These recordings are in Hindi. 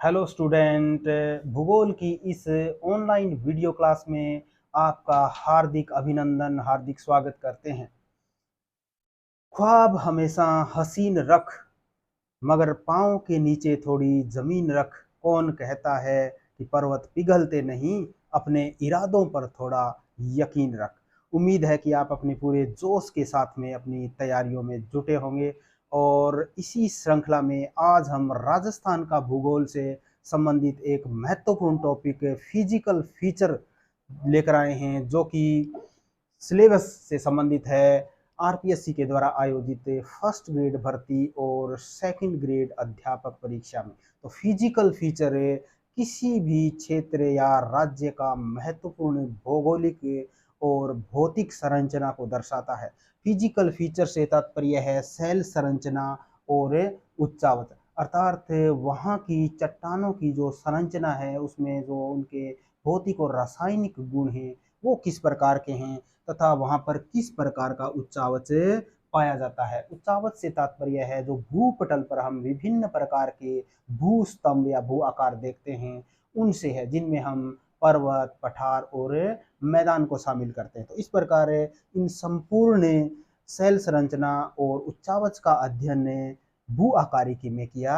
Hello student. भूगोल की इस ऑनलाइन वीडियो क्लास में आपका हार्दिक अभिनंदन, हार्दिक स्वागत करते हैं। ख्वाब हमेशा हसीन रख, मगर पाँव के नीचे थोड़ी जमीन रख। कौन कहता है कि पर्वत पिघलते नहीं, अपने इरादों पर थोड़ा यकीन रख। उम्मीद है कि आप अपने पूरे जोश के साथ में अपनी तैयारियों में जुटे होंगे और इसी श्रृंखला में आज हम राजस्थान का भूगोल से संबंधित एक महत्वपूर्ण टॉपिक फिजिकल फीचर लेकर आए हैं, जो कि सिलेबस से संबंधित है। आरपीएससी के द्वारा आयोजित फर्स्ट ग्रेड भर्ती और सेकंड ग्रेड अध्यापक परीक्षा में तो फिजिकल फीचर किसी भी क्षेत्र या राज्य का महत्वपूर्ण भौगोलिक और भौतिक संरचना को दर्शाता है। फिजिकल फीचर से तात्पर्य है सेल संरचना और उच्चावच, अर्थात वहाँ की चट्टानों की जो संरचना है उसमें जो उनके भौतिक और रासायनिक गुण हैं वो किस प्रकार के हैं तथा वहां पर किस प्रकार का उच्चावच पाया जाता है। उच्चावच से तात्पर्य है जो भूपटल पर हम विभिन्न प्रकार के भू स्तंभ या भू आकार देखते हैं उनसे है, जिनमें हम पर्वत, पठार और मैदान को शामिल करते हैं। तो इस प्रकार इन संपूर्ण सेल संरचना और उच्चावच का अध्ययन भू आकारिकी में किया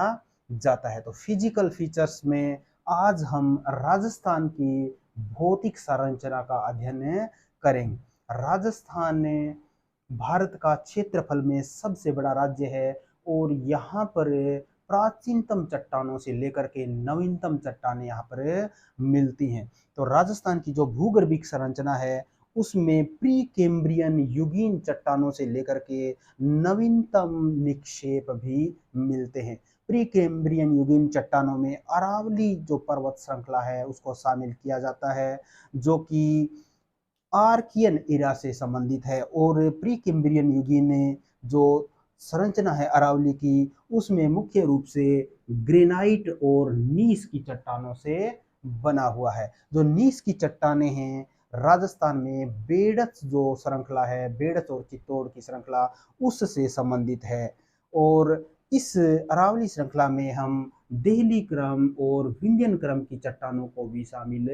जाता है। तो फिजिकल फीचर्स में आज हम राजस्थान की भौतिक संरचना का अध्ययन करेंगे। राजस्थान भारत का क्षेत्रफल में सबसे बड़ा राज्य है और यहाँ पर प्राचीनतम चट्टानों से लेकर के नवीनतम चट्टानें यहाँ पर मिलती हैं। तो राजस्थान की जो भूगर्भिक संरचना है उसमें प्री कैम्ब्रियन युगीन चट्टानों से लेकर के नवीनतम निक्षेप भी मिलते हैं। प्री कैम्ब्रियन युगीन चट्टानों में अरावली जो पर्वत श्रृंखला है उसको शामिल किया जाता है, जो कि आर्कियन इरा से संबंधित है। और प्री कैम्ब्रियन युगीन जो संरचना है अरावली की उसमें मुख्य रूप से ग्रेनाइट और नीस की चट्टानों से बना हुआ है। जो नीस की चट्टानें हैं राजस्थान में बेडच जो श्रृंखला है, बेडच और चित्तौड़ की श्रृंखला उससे संबंधित है। और इस अरावली श्रृंखला में हम देहली क्रम और विंध्यन क्रम की चट्टानों को भी शामिल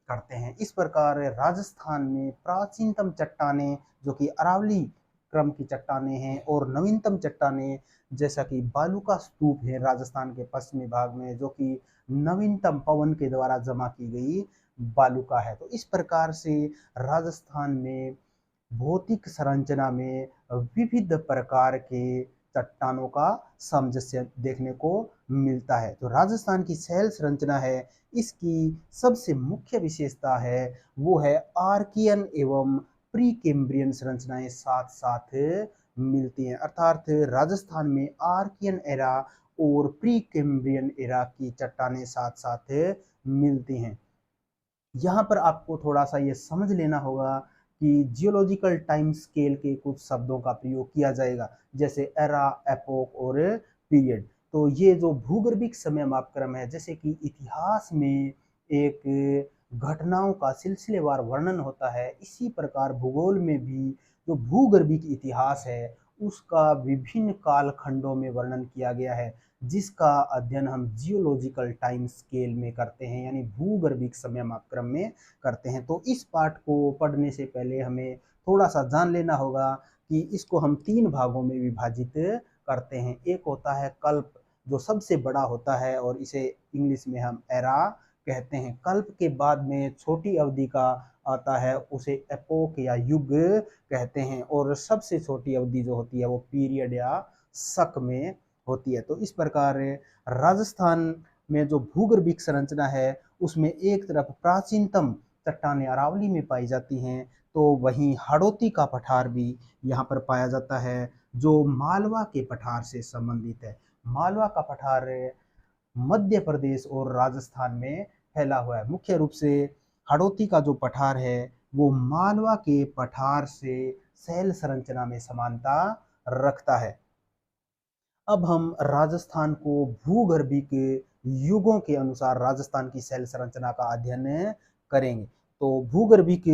करते हैं। इस प्रकार राजस्थान में प्राचीनतम चट्टानें जो कि अरावली क्रम की चट्टानें हैं और नवीनतम चट्टानें जैसा कि बालूका स्तूप है राजस्थान के पश्चिमी भाग में, जो कि नवीनतम पवन के द्वारा जमा की गई बालूका है। तो इस प्रकार से राजस्थान में भौतिक संरचना में विविध प्रकार के चट्टानों का सामंजस्य देखने को मिलता है। तो राजस्थान की सेल संरचना है, इसकी सबसे मुख्य विशेषता है वो है आर्कियन एवं प्री कैम्ब्रियन संरचनाएं साथ साथ मिलती हैं। अर्थात राजस्थान में आर्कियन एरा और प्री कैम्ब्रियन एरा की चट्टानें साथ साथ मिलती हैं। यहाँ पर आपको थोड़ा सा ये समझ लेना होगा कि जियोलॉजिकल टाइम स्केल के कुछ शब्दों का प्रयोग किया जाएगा, जैसे एरा, एपोक और पीरियड। तो ये जो भूगर्भिक समय मापक्रम है, जैसे कि इतिहास में एक घटनाओं का सिलसिलेवार वर्णन होता है, इसी प्रकार भूगोल में भी जो भूगर्भिक इतिहास है उसका विभिन्न कालखंडों में वर्णन किया गया है, जिसका अध्ययन हम जियोलॉजिकल टाइम स्केल में करते हैं, यानी भूगर्भिक समय मापक्रम में करते हैं। तो इस पाठ को पढ़ने से पहले हमें थोड़ा सा जान लेना होगा कि इसको हम 3 भागों में विभाजित करते हैं। एक होता है कल्प, जो सबसे बड़ा होता है और इसे इंग्लिश में हम एरा कहते हैं। कल्प के बाद में छोटी अवधि का आता है, उसे एपोक या युग कहते हैं। और सबसे छोटी अवधि जो होती है वो पीरियड या शक में होती है। तो इस प्रकार राजस्थान में जो भूगर्भिक संरचना है उसमें एक तरफ प्राचीनतम चट्टानें अरावली में पाई जाती हैं, तो वहीं हाड़ौती का पठार भी यहाँ पर पाया जाता है जो मालवा के पठार से संबंधित है। मालवा का पठार मध्य प्रदेश और राजस्थान में फैला हुआ है। मुख्य रूप से हाड़ौती का जो पठार है वो मालवा के पठार से सेल संरचना में समानता रखता है। अब हम राजस्थान को भूगर्भिक युगों के अनुसार राजस्थान की सेल संरचना का अध्ययन करेंगे। तो भूगर्भिक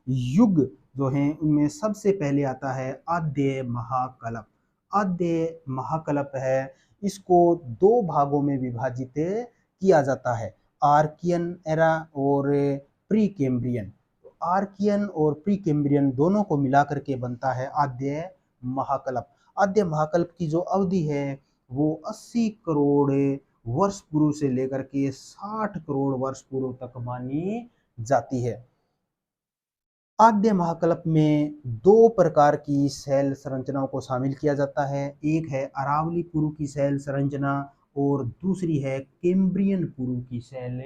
युग जो हैं उनमें सबसे पहले आता है आद्य महाकल्प। आद्य महाकल्प है, इसको 2 भागों में विभाजित किया जाता है, आर्कियन एरा और प्री कैम्ब्रियन। तो आर्कियन और प्री कैम्ब्रियन दोनों को मिलाकर के बनता है आद्य महाकल्प। आद्य महाकल्प की जो अवधि है वो 80 करोड़ वर्ष पूर्व से लेकर के 60 करोड़ वर्ष पूर्व तक मानी जाती है। आद्य महाकल्प में दो प्रकार की सेल संरचनाओं को शामिल किया जाता है। एक है अरावली पूर्व की सेल संरचना और दूसरी है कैम्ब्रियन पूर्व की सेल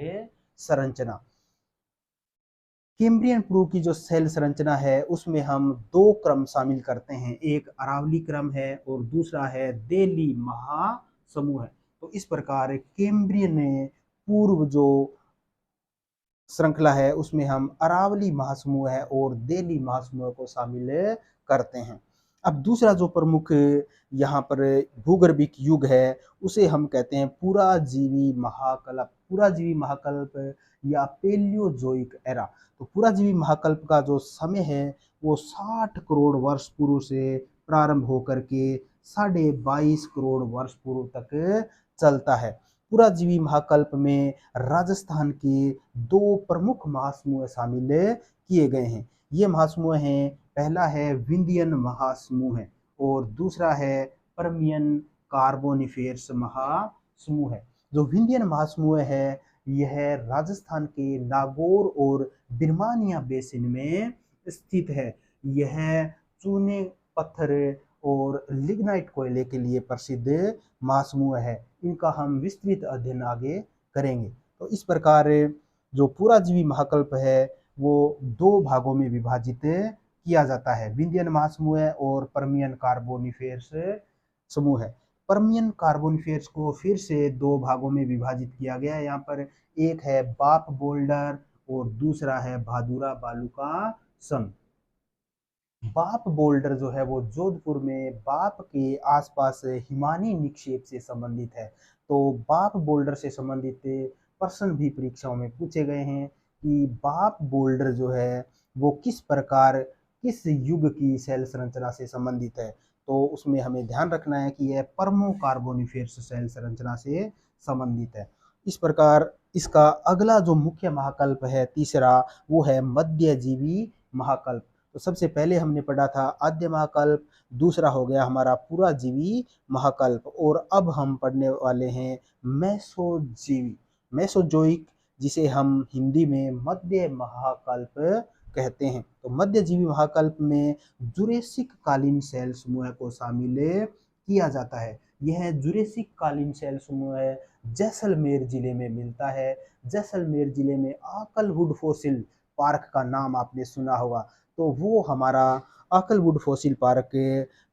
संरचना। कैम्ब्रियन पूर्व की जो सेल संरचना है उसमें हम दो क्रम शामिल करते हैं, एक अरावली क्रम है और दूसरा है देली महासमूह है। तो इस प्रकार कैम्ब्रियन पूर्व जो श्रृंखला है उसमें हम अरावली महासमूह है और देली महासमूह को शामिल करते हैं। अब दूसरा जो प्रमुख यहाँ पर भूगर्भिक युग है उसे हम कहते हैं पुराजीवी महाकल्प। पुराजीवी महाकल्प या पेलियोजोइक एरा। तो पुराजीवी महाकल्प का जो समय है वो 60 करोड़ वर्ष पूर्व से प्रारंभ होकर के 22.5 करोड़ वर्ष पूर्व तक चलता है। पुराजीवी महाकल्प में राजस्थान के दो प्रमुख महासमूह शामिल किए गए हैं। ये महासमूह हैं, पहला है विंध्यन महासमूह है और दूसरा है परमियन कार्बोनिफेरस महासमूह है। जो विंध्यन महासमूह है यह राजस्थान के नागौर और बिरमानिया बेसिन में स्थित है। यह चूने पत्थर और लिग्नाइट कोयले के लिए प्रसिद्ध महासमूह है। इनका हम विस्तृत अध्ययन आगे करेंगे। तो इस प्रकार जो पुराजीवी महाकल्प है वो दो भागों में विभाजित किया जाता है, विंध्यन महासमूह और परमियन कार्बोनिफेरस समूह है। परमियन कार्बोनिफेरस को फिर से दो भागों में विभाजित किया गया है। यहाँ पर एक है बाप बोल्डर और दूसरा है भादुरा बालू का सम। बाप बोल्डर जो है वो जोधपुर में बाप के आसपास हिमानी निक्षेप से संबंधित है। तो बाप बोल्डर से संबंधित प्रश्न भी परीक्षाओं में पूछे गए हैं कि बाप बोल्डर जो है वो किस प्रकार किस युग की सेल संरचना से संबंधित है। तो उसमें हमें ध्यान रखना है कि यह परमो कार्बोनिफेरस सेल संरचना से संबंधित है। इस प्रकार इसका अगला जो मुख्य महाकल्प है तीसरा वो है मध्यजीवी महाकल्प। तो सबसे पहले हमने पढ़ा था आद्य महाकल्प, दूसरा हो गया हमारा पुराजीवी महाकल्प और अब हम पढ़ने वाले हैं मेसोजीवी मेसोजोइक, जिसे हम हिंदी में मध्य महाकल्प कहते हैं। तो मध्यजीवी महाकल्प में जुरेसिक कालीन सेल समूह को शामिल किया जाता है। यह जुरेसिक कालीन सेल समूह जैसलमेर जिले में मिलता है। जैसलमेर जिले में आकलवुड फॉसिल पार्क का नाम आपने सुना होगा। तो वो हमारा Akal wood fossil park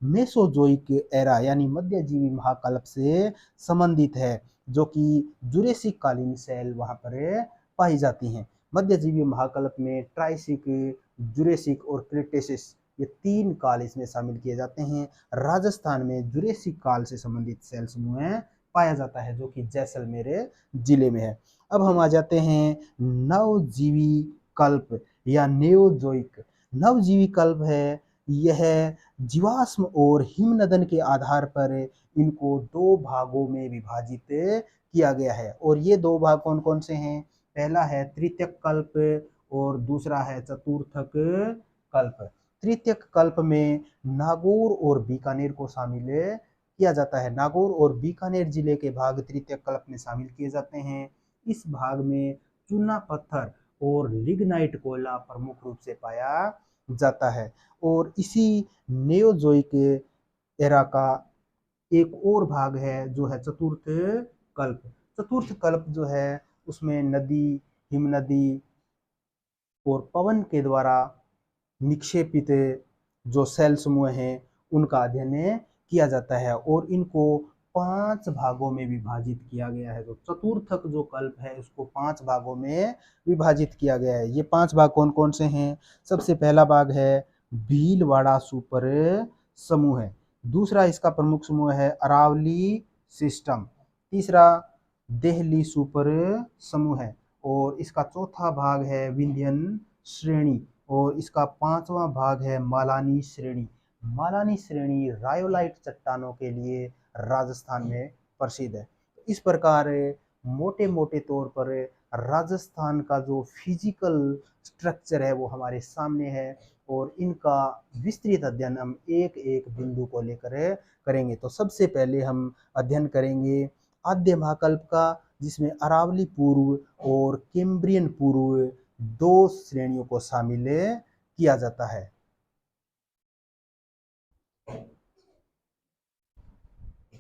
Mesozoic era यानी मध्यजीवी महाकल्प से संबंधित है, जो कि जुरेसिक कालीन सेल वहां पर पाई जाती हैं। मध्यजीवी महाकल्प में ट्राइसिक, जुरेसिक और क्रिटेशियस ये तीन काल इसमें शामिल किए जाते हैं। राजस्थान में जुरेसिक काल से संबंधित सेल समूह पाया जाता है जो कि जैसलमेर जिले में है। अब हम आ जाते हैं नवजीवी कल्प या नेओजोइक। नवजीवी कल्प है यह जीवाश्म और हिमनदन के आधार पर इनको दो भागों में विभाजित किया गया है और ये दो भाग कौन कौन से हैं? पहला है तृतीयक कल्प और दूसरा है चतुर्थक कल्प। तृतीयक कल्प में नागौर और बीकानेर को शामिल किया जाता है। नागौर और बीकानेर जिले के भाग तृतीयक कल्प में शामिल किए जाते हैं। इस भाग में चूना पत्थर और लिग्नाइट कोयला प्रमुख रूप से पाया जाता है। और इसी नेओजोइक एरा का एक और भाग है जो है चतुर्थ कल्प। चतुर्थ कल्प जो है उसमें नदी, हिमनदी और पवन के द्वारा निक्षेपित जो सेल समूह हैं उनका अध्ययन किया जाता है और इनको 5 भागों में विभाजित किया गया है। तो चतुर्थक जो कल्प है उसको 5 भागों में विभाजित किया गया है। ये 5 भाग कौन कौन से हैं? सबसे पहला भाग है भीलवाड़ा सुपर समूह है। दूसरा इसका प्रमुख समूह है अरावली सिस्टम। तीसरा देहली सुपर समूह है और इसका चौथा भाग है विंध्यन श्रेणी और इसका 5वां भाग है मालानी श्रेणी। मालानी श्रेणी रायोलाइट चट्टानों के लिए राजस्थान में प्रसिद्ध है। इस प्रकार मोटे मोटे तौर पर राजस्थान का जो फिजिकल स्ट्रक्चर है वो हमारे सामने है, और इनका विस्तृत अध्ययन हम एक एक बिंदु को लेकर करेंगे। तो सबसे पहले हम अध्ययन करेंगे आद्य महाकल्प का, जिसमें अरावली पूर्व और कैम्ब्रियन पूर्व दो श्रेणियों को शामिल किया जाता है।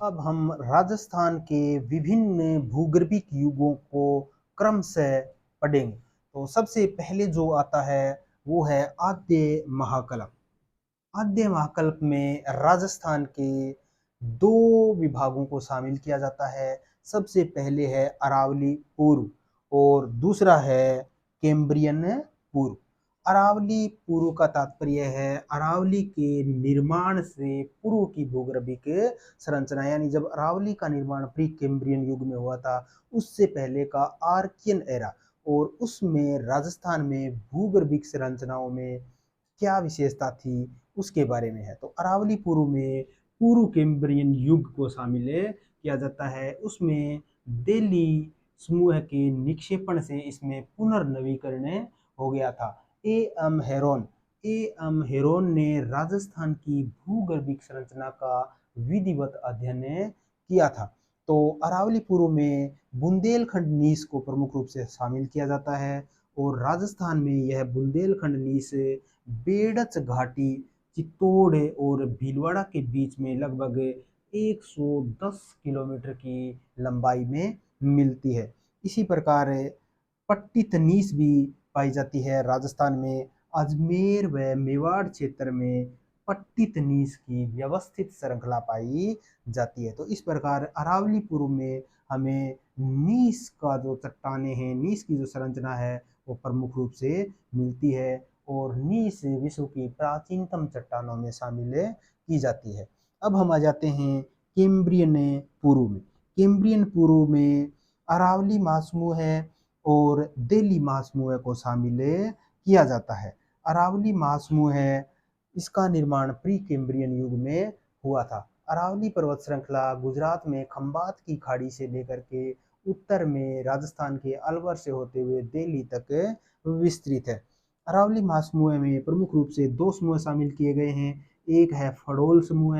अब हम राजस्थान के विभिन्न भूगर्भिक युगों को क्रम से पढ़ेंगे। तो सबसे पहले जो आता है वो है आद्य महाकल्प। आद्य महाकल्प में राजस्थान के दो विभागों को शामिल किया जाता है। सबसे पहले है अरावली पूर्व और दूसरा है कैम्ब्रियन पूर्व। अरावली पूर्व का तात्पर्य है अरावली के निर्माण से पूर्व की भूगर्भिक संरचना, यानी जब अरावली का निर्माण प्री कैम्ब्रियन युग में हुआ था उससे पहले का आर्कियन एरा, और उसमें राजस्थान में भूगर्भिक संरचनाओं में क्या विशेषता थी उसके बारे में है। तो अरावली पूर्व में पूर्व कैम्ब्रियन युग को शामिल किया जाता है। उसमें दिल्ली समूह के निक्षेपण से इसमें पुनर्नवीकरण हो गया था। ए एम हेरोन ने राजस्थान की भूगर्भिक संरचना का विधिवत अध्ययन किया था। तो अरावली पूर्व में बुंदेलखंड नीस को प्रमुख रूप से शामिल किया जाता है, और राजस्थान में यह बुंदेलखंड नीस बेड़च घाटी, चित्तौड़ और भीलवाड़ा के बीच में लगभग 110 किलोमीटर की लंबाई में मिलती है। इसी प्रकार पट्टित नीस भी पाई जाती है राजस्थान में। अजमेर व मेवाड़ क्षेत्र में पट्टित नीस की व्यवस्थित श्रृंखला पाई जाती है। तो इस प्रकार अरावली पूर्व में हमें नीस का जो चट्टाने हैं, नीस की जो संरचना है वो प्रमुख रूप से मिलती है, और नीस विश्व की प्राचीनतम चट्टानों में शामिल की जाती है। अब हम आ जाते हैं कैम्ब्रियन पूर्व में। कैम्ब्रियन पूर्व में अरावली महासमूह है और दिल्ली महासमूह को शामिल किया जाता है। अरावली महासमूह है, इसका निर्माण प्री कैम्ब्रियन युग में हुआ था। अरावली पर्वत श्रृंखला गुजरात में खंबात की खाड़ी से लेकर के उत्तर में राजस्थान के अलवर से होते हुए दिल्ली तक विस्तृत है। अरावली महासमूह में प्रमुख रूप से दो समूह शामिल किए गए हैं। एक है फड़ोल समूह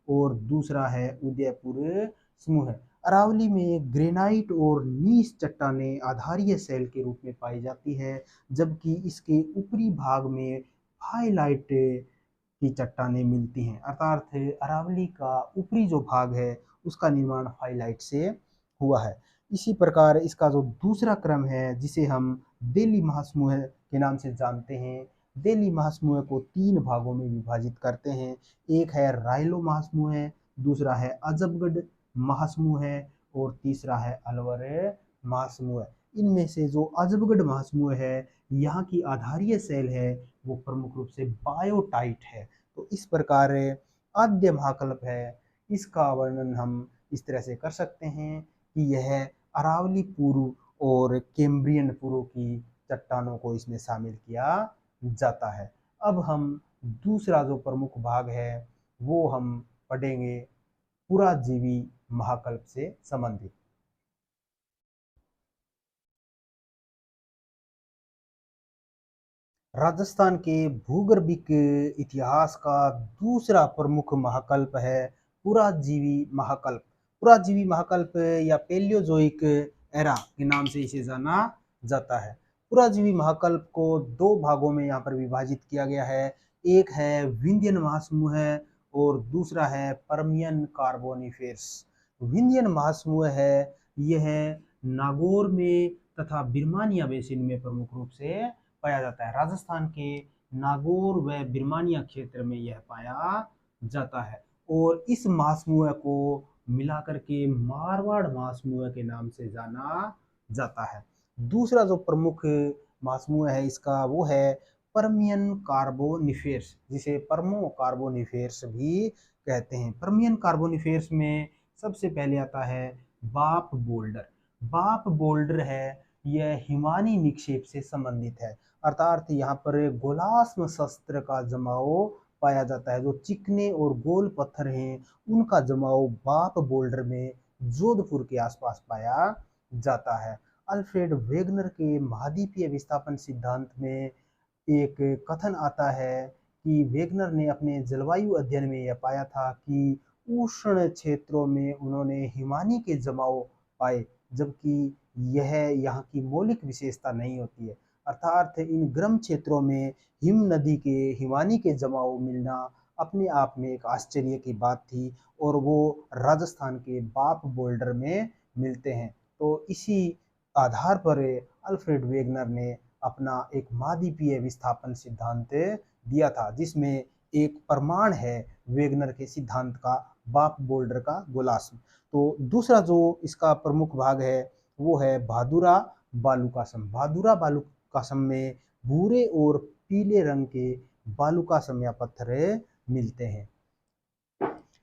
और दूसरा है उदयपुर समूह। अरावली में ग्रेनाइट और नीस चट्टानें आधारीय शैल के रूप में पाई जाती है, जबकि इसके ऊपरी भाग में हाईलाइट की चट्टानें मिलती हैं। अर्थात अरावली का ऊपरी जो भाग है उसका निर्माण हाईलाइट से हुआ है। इसी प्रकार इसका जो दूसरा क्रम है जिसे हम दिल्ली महासमूह के नाम से जानते हैं, दिल्ली महासमूह को तीन भागों में विभाजित करते हैं। एक है रायलो महासमूह, दूसरा है अजबगढ़ महासमूह और तीसरा है अलवर महासमूह। इनमें से जो अजबगढ़ महासमूह है यहाँ की आधारीय शैल है वो प्रमुख रूप से बायोटाइट है। तो इस प्रकार आद्य महाकल्प है, इसका वर्णन हम इस तरह से कर सकते हैं कि यह अरावली पूर्व और कैम्ब्रियन पूर्व की चट्टानों को इसमें शामिल किया जाता है। अब हम दूसरा जो प्रमुख भाग है वो हम पढ़ेंगे पुराजीवी महाकल्प से संबंधित। राजस्थान के भूगर्भिक इतिहास का दूसरा प्रमुख महाकल्प है पुराजीवी महाकल्प। पुराजीवी महाकल्प या पैलियोजोइक एरा के नाम से इसे जाना जाता है। पुराजीवी महाकल्प को दो भागों में यहाँ पर विभाजित किया गया है। एक है विंध्यन महासमूह और दूसरा है परमियन कार्बोनिफेरस। विंध्यन महासमूह है यह नागौर में तथा बिरमानिया बेसिन में प्रमुख रूप से पाया जाता है। राजस्थान के नागौर व बिरमानिया क्षेत्र में यह पाया जाता है, और इस महासमूह को मिलाकर के मारवाड़ महासमूह के नाम से जाना जाता है। दूसरा जो प्रमुख महासमूह है इसका वो है परमियन कार्बोनिफेरस, जिसे पर्मो कार्बोनिफेरस भी कहते हैं। परमियन कार्बोनिफेरस में सबसे पहले आता है बाप बोल्डर। बाप बोल्डर है यह हिमानी निक्षेप से संबंधित है, अर्थात यहाँ पर गोलास्म शस्त्र का जमाव पाया जाता है। जो चिकने और गोल पत्थर हैं उनका जमाव बाप बोल्डर में जोधपुर के आसपास पाया जाता है। अल्फ्रेड वेगनर के महाद्वीपीय विस्थापन सिद्धांत में एक कथन आता है कि वेगनर ने अपने जलवायु अध्ययन में यह पाया था कि उष्ण क्षेत्रों में उन्होंने हिमानी के जमाव पाए, जबकि यह यहाँ की मौलिक विशेषता नहीं होती है। अर्थात इन गर्म क्षेत्रों में हिम नदी के हिमानी के जमाव मिलना अपने आप में एक आश्चर्य की बात थी, और वो राजस्थान के बाप बोल्डर में मिलते हैं। तो इसी आधार पर अल्फ्रेड वेगनर ने अपना एक महाद्वीपीय विस्थापन सिद्धांत दिया था, जिसमें एक प्रमाण है वेगनर के सिद्धांत का, बाप बोल्डर का गोलार्ध। तो दूसरा जो इसका प्रमुख भाग है वो है भादुरा बालुकासम। भादुरा बालुकासम में भूरे और पीले रंग के बालुकासम या पत्थर मिलते हैं।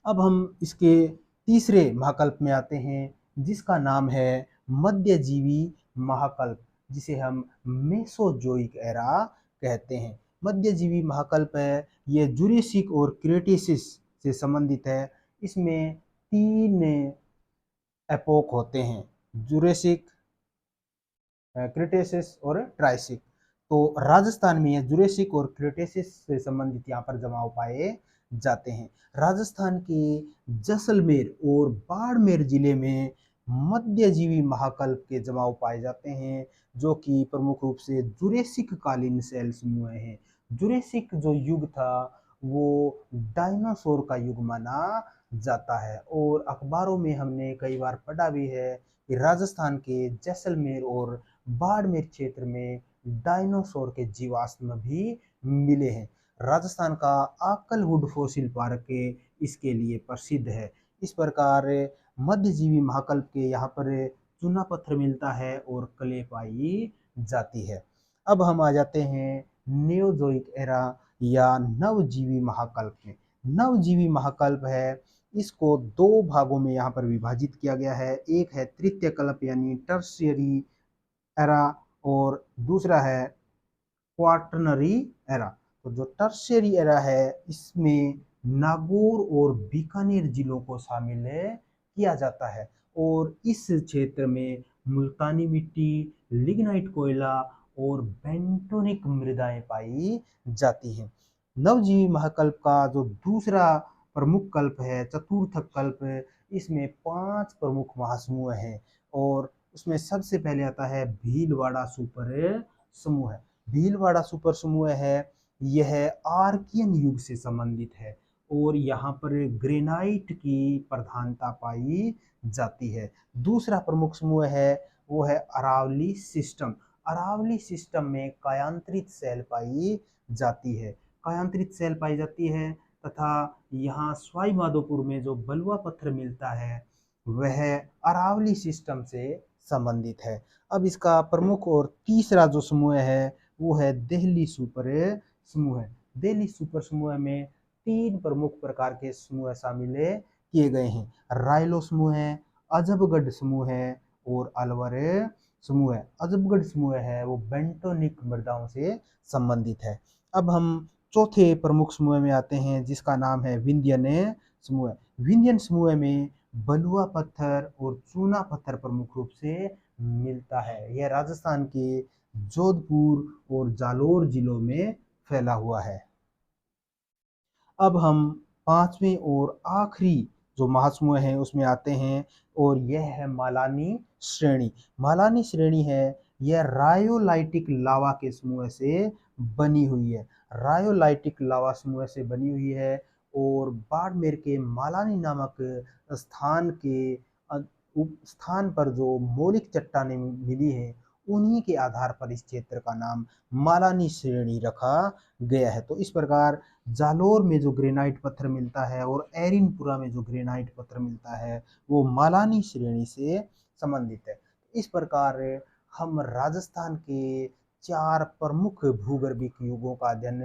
अब हम इसके तीसरे महाकल्प में आते हैं, जिसका नाम है मध्यजीवी महाकल्प, जिसे हम मेसोजोइक एरा कहते हैं। मध्यजीवी महाकल्प है, ये जुरेसिक और क्रेटेसिस से संबंधित है। इसमें 3 एपोक होते हैं, जुरेसिक, क्रेटेसिस और ट्राइसिक। तो राजस्थान में ये जुरेसिक और क्रेटेसिस से संबंधित यहाँ पर जमाव पाए जाते हैं। राजस्थान के जैसलमेर और बाड़मेर जिले में मध्यजीवी महाकल्प के जमाव पाए जाते हैं, जो कि प्रमुख रूप से जुरेसिक कालीन शैल समूह हैं। जुरेसिक जो युग था वो डायनासोर का युग माना जाता है, और अखबारों में हमने कई बार पढ़ा भी है कि राजस्थान के जैसलमेर और बाड़मेर क्षेत्र में डायनासोर के जीवाश्म भी मिले हैं। राजस्थान का आकलवुड फॉसिल पार्क इसके लिए प्रसिद्ध है। इस प्रकार मध्यजीवी महाकल्प के यहाँ पर चूना पत्थर मिलता है और क्ले पाई जाती है। अब हम आ जाते हैं नियोजोइक एरा या नवजीवी महाकल्प में। नवजीवी महाकल्प है, इसको 2 भागों में यहाँ पर विभाजित किया गया है। एक है तृतीय कल्प यानी टर्शियरी एरा, और दूसरा है क्वाटरनरी एरा। तो जो टर्शियरी एरा है इसमें नागौर और बीकानेर जिलों को शामिल किया जाता है, और इस क्षेत्र में मुल्तानी मिट्टी, लिग्नाइट कोयला और बेंटोनिक मृदाएं पाई जाती हैं। नवजीवी महाकल्प का जो दूसरा प्रमुख कल्प है चतुर्थक कल्प, इसमें 5 प्रमुख महासमूह हैं, और उसमें सबसे पहले आता है भीलवाड़ा सुपर समूह। भीलवाड़ा सुपर समूह है, यह आर्कियन युग से संबंधित है, और यहाँ पर ग्रेनाइट की प्रधानता पाई जाती है। दूसरा प्रमुख समूह है वो है अरावली सिस्टम। अरावली सिस्टम में कायांतरित सेल पाई जाती है, कायांतरित सेल पाई जाती है, तथा यहाँ सवाई माधोपुर में जो बलुआ पत्थर मिलता है वह अरावली सिस्टम से संबंधित है। अब इसका प्रमुख और तीसरा जो समूह है वो है दिल्ली सुपर समूह। दिल्ली सुपर समूह में 3 प्रमुख प्रकार के समूह शामिल किए गए हैं। रायलो समूह है, अजबगढ़ समूह है और अलवर समूह है। अजबगढ़ समूह है वो बेंटोनिक मृदाओं से संबंधित है। अब हम चौथे प्रमुख समूह में आते हैं, जिसका नाम है विंध्यन समूह। विंध्यन समूह में बलुआ पत्थर और चूना पत्थर प्रमुख रूप से मिलता है। यह राजस्थान के जोधपुर और जालोर जिलों में फैला हुआ है। अब हम 5वें और आखिरी जो महासमूह है उसमें आते हैं, और यह है मालानी श्रेणी। मालानी श्रेणी है, यह रायोलाइटिक लावा के समूह से बनी हुई है। रायोलाइटिक लावा समूह से बनी हुई है, और बाड़मेर के मालानी नामक स्थान के स्थान पर जो मौलिक चट्टानें मिली हैं उन्हीं के आधार पर इस क्षेत्र का नाम मालानी श्रेणी रखा गया है। तो इस प्रकार जालोर में जो ग्रेनाइट पत्थर मिलता है और एरिनपुरा में जो ग्रेनाइट पत्थर मिलता है वो मालानी श्रेणी से संबंधित है। इस प्रकार हम राजस्थान के 4 प्रमुख भूगर्भिक युगों का अध्ययन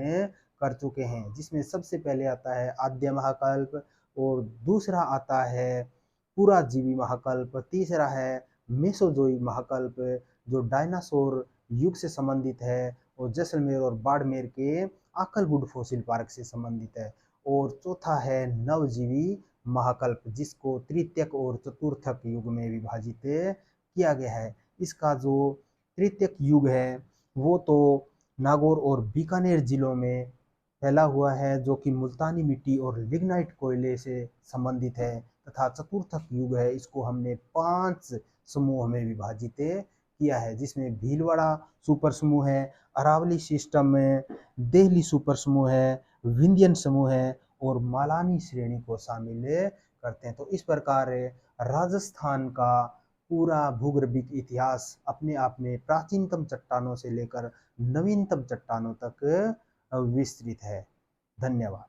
कर चुके हैं, जिसमें सबसे पहले आता है आद्य महाकल्प, और दूसरा आता है पुराजीवी महाकल्प, तीसरा है मेसोजोइक महाकल्प जो डायनासोर युग से संबंधित है और जैसलमेर और बाड़मेर के आकलवुड फॉसिल पार्क से संबंधित है, और चौथा है नवजीवी महाकल्प जिसको तृतीयक और चतुर्थक युग में विभाजित किया गया है। इसका जो तृतीयक युग है वो तो नागौर और बीकानेर जिलों में फैला हुआ है, जो कि मुल्तानी मिट्टी और लिग्नाइट कोयले से संबंधित है। तथा चतुर्थक युग है, इसको हमने 5 समूह में विभाजित किया है, जिसमें भीलवाड़ा सुपर समूह है, अरावली सिस्टम में देहली सुपर समूह है, विंध्यन समूह है और मालानी श्रेणी को शामिल करते हैं। तो इस प्रकार राजस्थान का पूरा भूगर्भिक इतिहास अपने आप में प्राचीनतम चट्टानों से लेकर नवीनतम चट्टानों तक विस्तृत है। धन्यवाद।